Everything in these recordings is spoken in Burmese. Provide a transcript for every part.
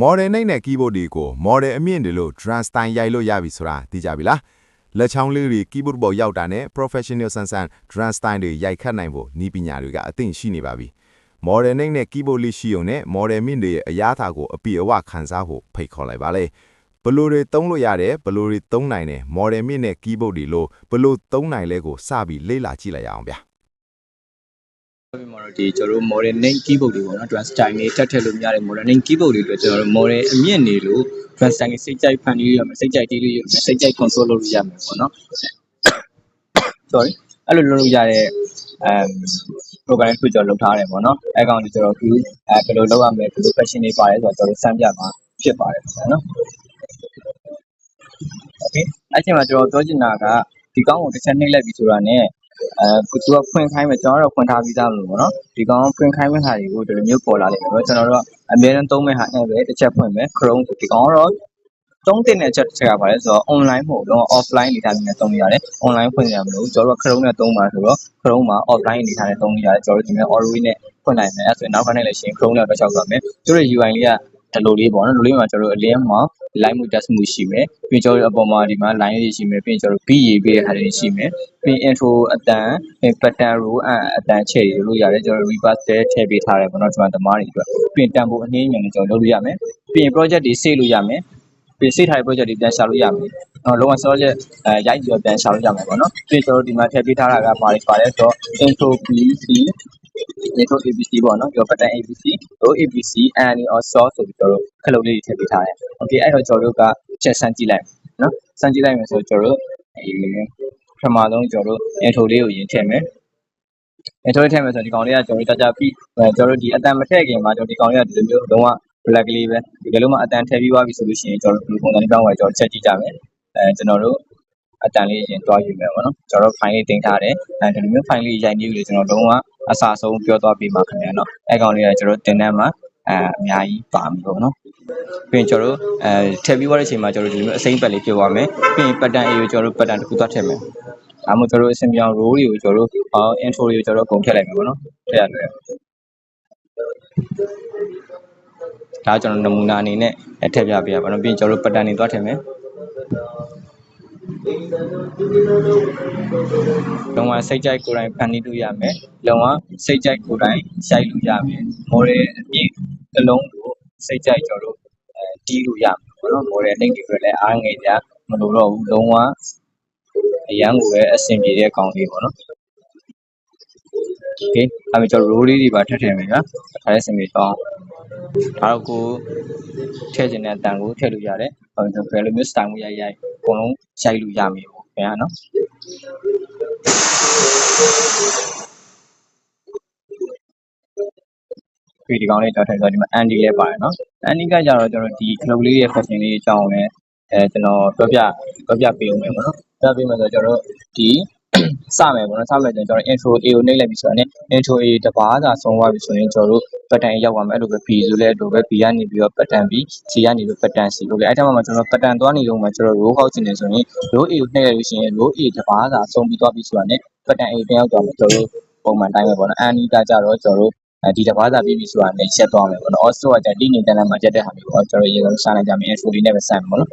modern နဲ့ keyboard တွေကို modern အမြင့်တွေလို့ drum style ရိုက်လို့ရပြီဆိုတာသိကြပြီလားလက်ချောင်းလေးတွေ keyboard ပေါ်ရောက်တာနဲ့ professional ဆန်ဆန် drum style တွေရိုက်ခတ်နိုင်ဖို့ဤပညာတွေကအသင့်ရှိနေပါပြီ modern နဲ့ keyboard လေးရှိုံနဲ့ modern မြင့်တွေရဲ့အရာသာကိုအပြည့်အဝခံစားဖို့ဖိတ်ခေါ်လိုက်ပါလေဘလို့တွေသုံးလို့ရတယ်ဘလို့တွေသုံးနိုင်တယ် modern မြင့်နဲ့ keyboard တွေလို့ဘလို့သုံးနိုင်လဲကိုစပြီးလေ့လာကြည့်လိုက်ရအောင်ဗျာဒီမှာတော့ကျွန်တော်တို့ modern name keyboard တွေပေါ့နော် drum style တွေတက်ထည့်လို့မရတဲ့ modern name keyboard တွေအတွက်ကျွန်တော်တို့ modern အမြင့်နေလို့ drum style တွေစိတ်ကြိုက်ဖန်တီးရမယ်စိတ်ကြိုက်တီးလို့ရမယ်စိတ်ကြိုက် control လုပ်လို့ရမယ်ပေါ့နော် sorry အဲ့လိုလုပ်လို့ရတဲ့program ကိုကျွန်တော်လုပ်ထားတယ်ပေါ့နော်အဲ့ကောင်ကျွန်တော်ဒီဘယ်လိုလုပ်ရမလဲဘယ်လို fashion တွေပါတယ်ဆိုတော့ကျွန်တော်စမ်းပြမှာဖြစ်ပါတယ်ပေါ့နော် okay အဲ့ချိန်မှာကျွန်တော်ပြောချင်တာကဒီကောင်ကိုတစ်ချက်နှိပ်လိုက်ပြီဆိုတာနဲ့သူကဖွင့်ခိုင်းမယ်ကျွန်တော်တို့ဖွင့်ထားပြီးသားလို့ပေါ့နော်ဒီကောင်ဖွင့်ခိုင်းမဲ့ဟာတွေကိုဒီလိုမျိုးပေါ်လာလိမ့်မယ်ကျွန်တော်တို့အများနဲ့သုံးမဲ့ဟာနဲ့ပဲတစ်ချက်ဖွင့်မယ် Chrome ဒီကောင်တော့သုံးတင်တဲ့ချက်တစ်ချက်ကပါလဲဆိုတော့ online မဟုတ်တော့ offline အနေထားနဲ့သုံးနေရတယ် online ဖွင့်ရမလို့ကျွန်တော်တို့ Chrome နဲ့သုံးပါဆိုတော့ Chrome မှာ offline အနေထားနဲ့သုံးနေရတယ်ကျွန်တော်တို့ဒီမဲ့ Orui နဲ့ဖွင့်နိုင်မယ်အဲ့ဆိုရင်နောက်ကနေလည်းရှင် Chrome နဲ့တော့ချက်သွားမယ်သူတို့ UI လေးကဒီလိုလေးပေါ့နော်ဒီလိုလေးမှာကျွန်တော်တို့အလင်းမှာ line မှု test မှုရှိမယ်ပြီးကျွန်တော်တို့အပေါ်မှာဒီမှာ line တွေရှိမယ်ပြီးကျွန်တော်တို့ B ရေးပေးတဲ့ဟာတွေရှိမယ်ပြီး intro အတန်ပြီး pattern row အတန်ချဲ့လို့ရတယ်ကျွန်တော် reverse ထည့်ပေးထားတယ်ပေါ့နော်ကျွန်တော်သမားတွေအတွက်ပြီးတန်ဖိုးအနည်းငယ်နဲ့ကျွန်တော်လုပ်လို့ရမယ်ပြီး project တွေ save လို့ရမယ်ပြီး save ထားတဲ့ project တွေပြန်ရှာလို့ရမယ်လုံးဝ project ရိုက်ပြီးတော့ပြန်ရှာလို့ရမယ်ပေါ့နော်ပြီးကျွန်တော်ဒီမှာထည့်ပေးထားတာကပါတယ်ဆိုတော့ intro PC intro ABC ပေါ့နော်ပြီးတော့ pattern ABC row ABC and or source ဆိုပြီးကျွန်တော်တို့ခလုတ်လေးတွေထည့်ပေးထားတယ် okay အဲ့တော့ကျွန်တော်တို့ကချက်ဆန်းကြည့်လိုက်နော်စမ်းကြည့်လိုက်မယ်ဆိုတော့ကျွန်တော်တို့ပထမဆုံးကျွန်တော်တို့ intro လေးကိုရင်ထည့်မယ် intro လေးထည့်မယ်ဆိုတော့ဒီကောင်လေးကကျွန်တော်တို့ကြာပြီးကျွန်တော်တို့ဒီအတန်မထည့်ခင်မှာကျွန်တော်ဒီကောင်လေးကဒီလိုမျိုးလုံးဝ black လေးပဲဒီကလေးမှအတန်ထည့်ပြီးသွားပြီဆိုလို့ရှိရင်ကျွန်တော်တို့ဒီပုံစံလေးတောင်းဝင်ကျွန်တော်ချက်ကြည့်ကြမယ်ကျွန်တော်တို့အတန်လေးရင်တွားယူမယ်ပေါ့နော်ကျွန်တော်တို့ file လေးတင်ထားတယ်ဒီလိုမျိုး file လေးရိုက်နေပြီလေကျွန်တော်လုံးဝအစာဆုံးပြောသွားပြီးမှခင်ဗျာနော်အဲ့ကောင်လေးကကျွန်တော်တို့တင်တန်းမှာအများကြီးပါပြီပေါ့နော်ပြီးရင်ကျွန်တော်တို့ထည့်ပြီးသွားတဲ့အချိန်မှာကျွန်တော်တို့ဒီလိုမျိုးအစိမ့်ပတ်လေးပြသွားမယ်ပြီးရင် pattern A ကိုကျွန်တော်တို့ pattern တစ်ခုသွားထည့်မယ်ဒါမှမဟုတ်ကျွန်တော်တို့အစင်ပြောင်း row တွေကိုကျွန်တော်တို့intro တွေကိုကျွန်တော်တို့အကုန်ထည့်လိုက်မယ်ပေါ့နော်ထည့်ရတယ်ဒါကျွန်တော်နမူနာအနေနဲ့ထည့်ပြပေးရပါတော့ပြီးရင်ကျွန်တော်တို့ pattern တွေသွားထည့်မယ်လုံးဝစိတ်ကြိုက်ကိုယ်တိုင်ဖန်တီးလို့ရမယ်လုံးဝစိတ်ကြိုက်ကိုယ်တိုင်ရိုက်လို့ရမယ် model အပြည့်အလုံးကိုစိတ်ကြိုက်ကျွန်တော်တို့တီးလို့ရမယ်ပေါ့နော် model နှိပ်တွေလည်းအားငယ်ကြမလို့တော့ဘူးလုံးဝအရန်ကိုပဲအဆင်ပြေတဲ့ကောင်လေးပေါ့နော် okay အဲ့ဒါကျွန်တော် row လေးတွေပါထည့်ထည့်မယ်ဗျာဒါလည်းအဆင်ပြေတော့ဒါတော့ကိုထည့်ခြင်းတဲ့အတန်ကိုထည့်လို့ရတယ်ဟိုဘယ်လိုမျိုး style မျိုးရိုက်အကုန်လုံးရိုက်လို့ရမယ်ပေါ့ခင်ဗျာနော်ပြီးဒီကောင်လေးတော့ထည့်ဆိုဒီမှာ anti လေးပါတယ်နော် anti ကကြတော့ကျွန်တော်ဒီ cloud လေးရဲ့ function လေးအကြောင်းလည်းကျွန်တော်ပြောပြပေးအောင်မယ်ပေါ့နော်ပြောပြမယ်ဆိုတော့ကျွန်တော်ဒီစမယ်ပေါ့နော်စမယ်ဆိုရင်ကျွန်တော် intro A ကိုနှိပ်လိုက်ပြီဆိုတော့ intro A တပါးသာဆုံးသွားပြီဆိုရင်ကျွန်တော်တို့ pattern ရောက်သွားမယ်အဲ့လိုပဲ B ဆိုလဲအဲ့လိုပဲ B ကနေပြီးတော့ pattern B C ကနေပြီး pattern C ဟုတ်ကဲ့အဲ့ထက်မှကျွန်တော် pattern သွားနေတော့မှကျွန်တော် row ဟောက်ချင်တယ်ဆိုရင် row A ကိုနှိပ်လိုက်လို့ရှိရင် row A တပါးသာဆုံးပြီးသွားပြီဆိုတော့ pattern A ပြန်ရောက်သွားမယ်ကျွန်တော်တို့ပုံမှန်တိုင်းပဲပေါ့နော် anti ကကြတော့ကျွန်တော်တို့ဒီတပါးသာပြီးပြီဆိုတာနဲ့ရက်သွားမယ်ပေါ့နော် also ကကြတိနေတန်းတန်းမှာရက်တဲ့ဟာမျိုးပေါ့ကျွန်တော်ရေလုံးရှားလိုက်ကြမယ် intro လေးနဲ့ပဲစမ်းမယ်ပေါ့နော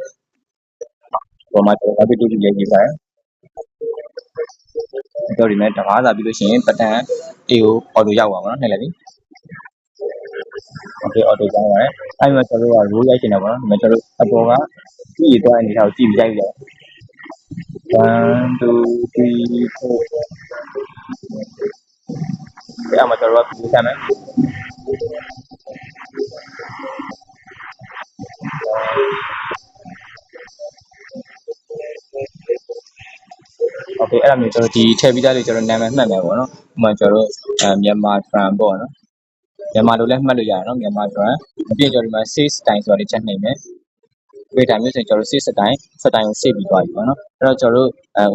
်ပေါ်မှာကျွန်တော်ပြီးတူတူလေးရေးပါတယ်တော့ဒီမဲ့တပါးသာပြီးလို့ရှိရင် pattern A ကို auto ရောက်သွားပါတော့နှိပ်လိုက်ပြီ okay auto ရောက်ပါတယ်အဲ့ဒီမှာကျွန်တော်တို့က row ရိုက်ချင်တယ်ပေါ့နော်ဒီမှာကျွန်တော်တို့အပေါ်ကကြည့်ရတဲ့အနေထားကိုကြည့်ပြီးရိုက်လိုက်1 2 3 4အဲ့မှာကျွန်တော်တို့ကပြီးဆက်မယ်okay အဲ့ဒါမျိုးကျွန်တော်ဒီထည့်ပြီးသားလေးကျွန်တော်နာမည်မှတ်မယ်ပေါ့နော်ဥပမာကျွန်တော်တို့မြန်မာ drum ပေါ့နော်မြန်မာလိုလည်းမှတ်လို့ရတယ်နော်မြန်မာ drum အပြည့်ကျွန်တော်ဒီမှာ save style ဆိုတာလေးချက်နှိပ်မယ်ဒီတိုင်းမျိုးဆိုရင်ကျွန်တော် save style ကို save ပြီးသွားပြီပေါ့နော်အဲ့တော့ကျွန်တော်တို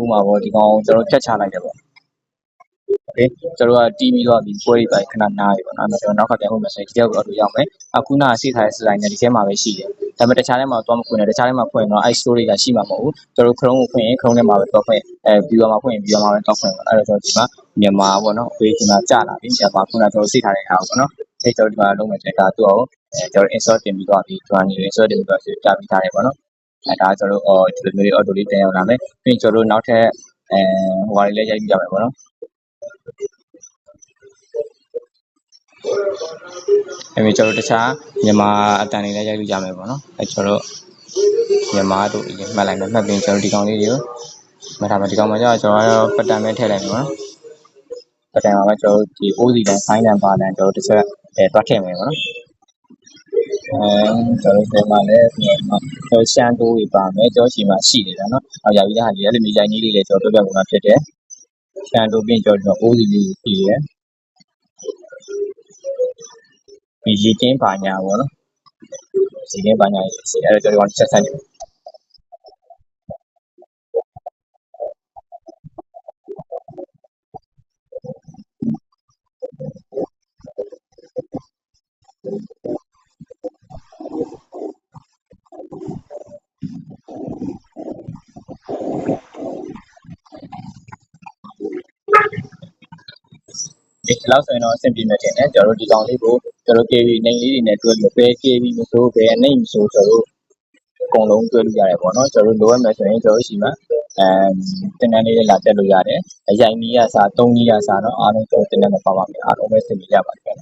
့ဥပမာပေါ့ဒီကောင်ကျွန်တော်ဖြတ်ချလိုက်တယ်ပေါ့okay ကျွန်တော်ကတီးပြီးတော့ဒီပွဲတွေပါခဏနားပြီပေါ့နော်အဲ့တော့ကျွန်တော်နောက်ကပြန်ဖို့မယ်ဆိုရင်ဒီထဲကို auto ရောက်မယ်အခုနက save ထားတဲ့ style နဲ့ဒီထဲမှာပဲရှိတယ်ဒါပေမဲ့တခြားထဲမှာတော့မဖွင့်နဲ့တခြားထဲမှာဖွင့်ရင်တော့အဲ့ story ကရှိမှာမဟုတ်ဘူးကျွန်တော် Chrome ကိုဖွင့်ရင် Chrome ထဲမှာပဲတော့ဖွင့်viewer မှာဖွင့်ရင် viewer မှာပဲတော့ဖွင့်အဲ့တော့ကျွန်တော်ဒီမှာမြန်မာပေါ့နော် page မှာကြာလာပြီမြန်မာခုနကကျွန်တော် save ထားတဲ့ဟာပေါ့နော် ဒီကျွန်တော်ဒီမှာလုံးမယ်ဆိုရင်ဒါသူ့အောင်ကျွန်တော် install တင်ပြီးသွားပြီကျွန်တော် install တင်ပြီးသွားဆိုကြာပြီးသားတယ်ပေါ့နော်ဒါကျွန်တော်ဒီလိုမျိုး auto လေးတင်ရောက်လာမယ်ပြီးရင်ကျွန်တော်တို့နောက်ထပ်ဟိုဟာလေးလည်းရိုက်ပြရမယ်ပေါ့နော်အဲ့ကျွန်တော်တို့တခြားမြန်မာအတန်တွေလည်းရိုက်လို့ရမယ်ပေါ့နော်အဲ့ကျွန်တော်တို့မြန်မာတို့မှတ်လိုက်မယ်မှတ်ပြီးကျွန်တော်ဒီကောင်လေးတွေကိုမှတ်ထားမယ်ဒီကောင်မှာကျတော့ကျွန်တော်ကတော့ပတ်တန်ပဲထည့်လိုက်မယ်ပေါ့နော်ပတ်တန်မှာကျွန်တော်ဒီ OC တန် sign တန်ပါတန်ကျွန်တော်တစ်ချက်တွက်ထည့်မယ်ပေါ့နော်ကျွန်တော်ဒီမှာလည်းကျွန်တော်ရှမ်းတိုးတွေပါမယ်ကျွန်တော်ရှိမှရှိတယ်နော်ရပြီးသားဟာဒီအဲ့လိုမျိုးရိုင်းကြီးလေးလည်းကျွန်တော်ပြပြပုံမှာဖြစ်တယ်ရှမ်းတိုးပြီးကျွန်တော် OC လေးရှိတယ်ဒီရေကင်းပါညာပေါ့နော်ရေကင်းပါညာရှိအဲ့တော့ကျွန်တော်ချက်ဆက်နေဒီလောက်ဆိုရင်တော့အဆင်ပြေမယ်ထင်တယ်ကျွန်တော်တို့ဒီကောင်လေးကိုကျွန်တော် KB နေလေးတွေနဲ့တွဲပြီးပဲ KB မဆိုးပဲနေမဆိုးကျွန်တော်တို့အကုန်လုံးတွဲလို့ရတယ်ပေါ့နော်ကျွန်တော်တို့လိုရမယ်ဆိုရင်ကျွန်တော်ရှိမှာတင်တန်းလေးလာတက်လို့ရတယ်အရိုင်ကြီးရစား3ကြီးရစားတော့အားလုံးကျွန်တော်တင်တန်းမှာပါပါမယ်အားလုံးပဲဆင်ပြေကြပါမယ်